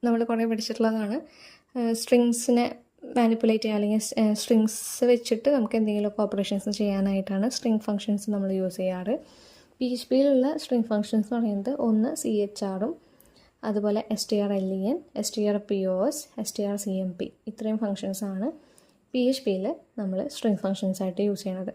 നമ്മൾ കുറേ പഠിച്ചിട്ടുള്ളതാണ്. സ്ട്രിങ്സിനെ മാനിപ്പുലേറ്റ് ചെയ്യുക അല്ലെങ്കിൽ സ്ട്രിങ്സ് വെച്ചിട്ട് നമുക്ക് എന്തെങ്കിലുമൊക്കെ ഓപ്പറേഷൻസ് ചെയ്യാനായിട്ടാണ് സ്ട്രിങ് ഫങ്ഷൻസ് നമ്മൾ യൂസ് ചെയ്യാറ്. PHPയിലുള്ള സ്ട്രിങ് ഫങ്ഷൻസ് എന്ന് പറയുന്നത് ഒന്ന് CHRഉം അതുപോലെ strlen, strpos, strcmp ഇത്രയും ഫങ്ഷൻസാണ് PHPയിൽ നമ്മൾ സ്ട്രിങ് ഫങ്ഷൻസ് ആയിട്ട് യൂസ് ചെയ്യണത്.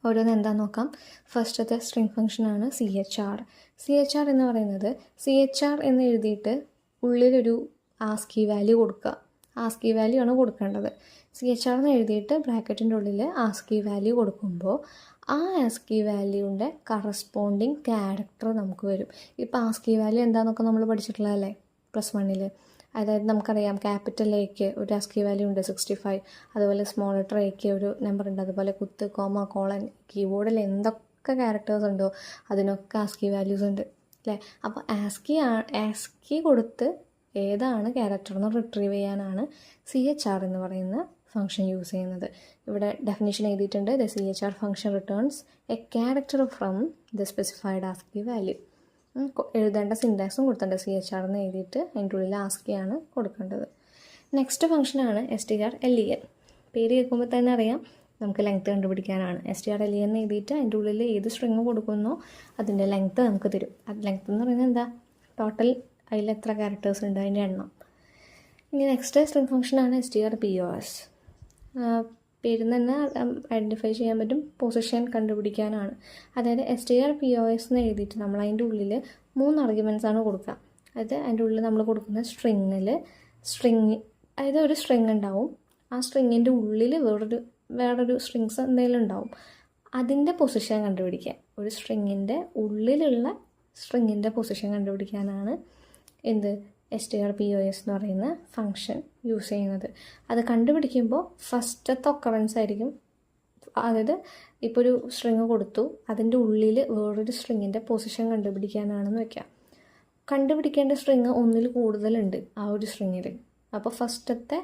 ഓരോന്ന് എന്താണെന്ന് നോക്കാം. ഫസ്റ്റത്തെ സ്ട്രിങ് ഫങ്ഷനാണ് CHR എന്ന് പറയുന്നത് CHR എന്ന് എഴുതിയിട്ട് ഉള്ളിലൊരു ആസ്കി വാല്യൂ കൊടുക്കുക. ആസ്കി വാല്യൂ ആണ് കൊടുക്കേണ്ടത്. CHR എന്ന് എഴുതിയിട്ട് ബ്രാക്കറ്റിൻ്റെ ഉള്ളിൽ ആസ്കി വാല്യൂ കൊടുക്കുമ്പോൾ ആ ആസ്കി വാല്യൂവിൻ്റെ കറസ്പോണ്ടിങ് ക്യാരക്ടർ നമുക്ക് വരും. ഇപ്പോൾ ആസ്കി വാല്യൂ എന്താണെന്നൊക്കെ നമ്മൾ പഠിച്ചിട്ടുള്ളതല്ലേ +1. അതായത് നമുക്കറിയാം ക്യാപിറ്റൽ എക്ക് ഒരു ആസ്കി വാല്യൂ ഉണ്ട് 65, അതുപോലെ സ്മോൾ ലെറ്റർ എക്ക് ഒരു നമ്പർ ഉണ്ട്, അതുപോലെ കുത്ത്, കോമ, കോളൻ, കീബോർഡിൽ എന്തൊക്കെ ക്യാരക്ടേഴ്സ് ഉണ്ടോ അതിനൊക്കെ ആസ്കി വാല്യൂസ് ഉണ്ട് അല്ലേ. അപ്പോൾ ആസ്കി കൊടുത്ത് ഏതാണ് ക്യാരക്ടർ എന്ന് റിട്രീവ് ചെയ്യാനാണ് CHR എന്ന് പറയുന്ന ഫംഗ്ഷൻ യൂസ് ചെയ്യുന്നത്. ഇവിടെ ഡെഫിനിഷൻ എഴുതിയിട്ടുണ്ട്. The CHR function returns A character from the specified ASCII value. എഴുതേണ്ട സിൻടാക്സും കൊടുത്തിട്ടുണ്ട്. CHR എന്ന് എഴുതിയിട്ട് അതിൻ്റെ ഉള്ളിൽ ആസ്കിയാണ് കൊടുക്കേണ്ടത്. നെക്സ്റ്റ് ഫംഗ്ഷനാണ് strlen. പേര് കേൾക്കുമ്പോൾ തന്നെ അറിയാം നമുക്ക് ലെങ്ത്ത് കണ്ടുപിടിക്കാനാണ്. strlen എന്ന് എഴുതിയിട്ട് അതിൻ്റെ ഉള്ളിൽ ഏത് സ്ട്രിങ് കൊടുക്കുന്നോ അതിൻ്റെ ലെങ്ത്ത് നമുക്ക് തരും. അത് ലെങ്ത്ത് എന്ന് പറയുന്നത് എന്താ, ടോട്ടൽ അതിൽ എത്ര ക്യാരക്ടേഴ്സ് ഉണ്ട് അതിൻ്റെ എണ്ണം. ഇനി നെക്സ്റ്റ് സ്ട്രിങ് ഫംഗ്ഷനാണ് strpos. പേരിൽ തന്നെ ഐഡൻറ്റിഫൈ ചെയ്യാൻ പറ്റും, പൊസിഷൻ കണ്ടുപിടിക്കാനാണ്. അതായത് strpos എന്ന് എഴുതിയിട്ട് നമ്മൾ അതിൻ്റെ ഉള്ളിൽ 3 ആർഗ്യുമെൻറ്റ്സ് ആണ് കൊടുക്കുക. അതായത് അതിൻ്റെ ഉള്ളിൽ നമ്മൾ കൊടുക്കുന്ന സ്ട്രിങ് അതായത് ഒരു സ്ട്രിങ് ഉണ്ടാവും. ആ സ്ട്രിങ്ങിൻ്റെ ഉള്ളിൽ വേറൊരു സ്ട്രിങ്സ് എന്തെങ്കിലും ഉണ്ടാവും. അതിൻ്റെ പൊസിഷൻ കണ്ടുപിടിക്കാൻ, ഒരു സ്ട്രിങ്ങിൻ്റെ ഉള്ളിലുള്ള സ്ട്രിങ്ങിൻ്റെ പൊസിഷൻ കണ്ടുപിടിക്കാനാണ് strpos എന്ന് പറയുന്ന ഫംഗ്ഷൻ യൂസ് ചെയ്യുന്നത്. അത് കണ്ടുപിടിക്കുമ്പോൾ ഫസ്റ്റത്തെ ഒക്കറൻസ് ആയിരിക്കും. അതായത് ഇപ്പോൾ ഒരു സ്ട്രിങ് കൊടുത്തു, അതിൻ്റെ ഉള്ളിൽ വേറൊരു സ്ട്രിങ്ങിൻ്റെ പൊസിഷൻ കണ്ടുപിടിക്കാനാണെന്ന് വെക്കാം. കണ്ടുപിടിക്കേണ്ട സ്ട്രിങ് ഒന്നിൽ കൂടുതലുണ്ട് ആ ഒരു സ്ട്രിങ്ങിൽ. അപ്പോൾ ഫസ്റ്റത്തെ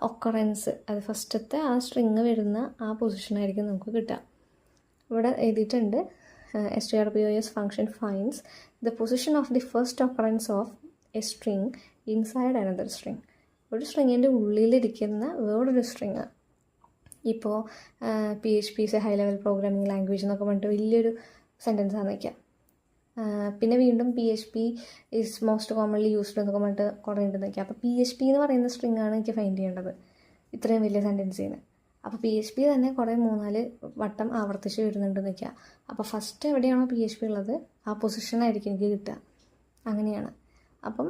ഒക്കറൻസ്, അത് ഫസ്റ്റത്തെ ആ സ്ട്രിങ് വരുന്ന ആ പൊസിഷനായിരിക്കും നമുക്ക് കിട്ടുക. ഇവിടെ എഴുതിയിട്ടുണ്ട് strpos function finds the position of the first occurrence of A string inside another string. ഒരു സ്ട്രിങ്ങിൻ്റെ ഉള്ളിലിരിക്കുന്ന വേറൊരു സ്ട്രിങ്. ഇപ്പോൾ PHP is A high level programming language എന്നൊക്കെ പറഞ്ഞിട്ട് വലിയൊരു സെൻറ്റൻസ് ആണ് വയ്ക്കുക. പിന്നെ വീണ്ടും PHP is most commonly used എന്നൊക്കെ പറഞ്ഞിട്ട് കുറേ ഉണ്ടെന്ന് വയ്ക്കുക. അപ്പോൾ PHP എന്ന് പറയുന്ന സ്ട്രിങ് ആണ് എനിക്ക് ഫൈൻഡ് ചെയ്യേണ്ടത് ഇത്രയും വലിയ സെൻറ്റൻസിന്. അപ്പോൾ PHP തന്നെ കുറേ 3-4 വട്ടം ആവർത്തിച്ച് വരുന്നുണ്ടെന്ന് വയ്ക്കുക. അപ്പോൾ ഫസ്റ്റ് എവിടെയാണോ PHP ഉള്ളത് ആ പൊസിഷനായിരിക്കും എനിക്ക് കിട്ടുക. അങ്ങനെയാണ്. അപ്പം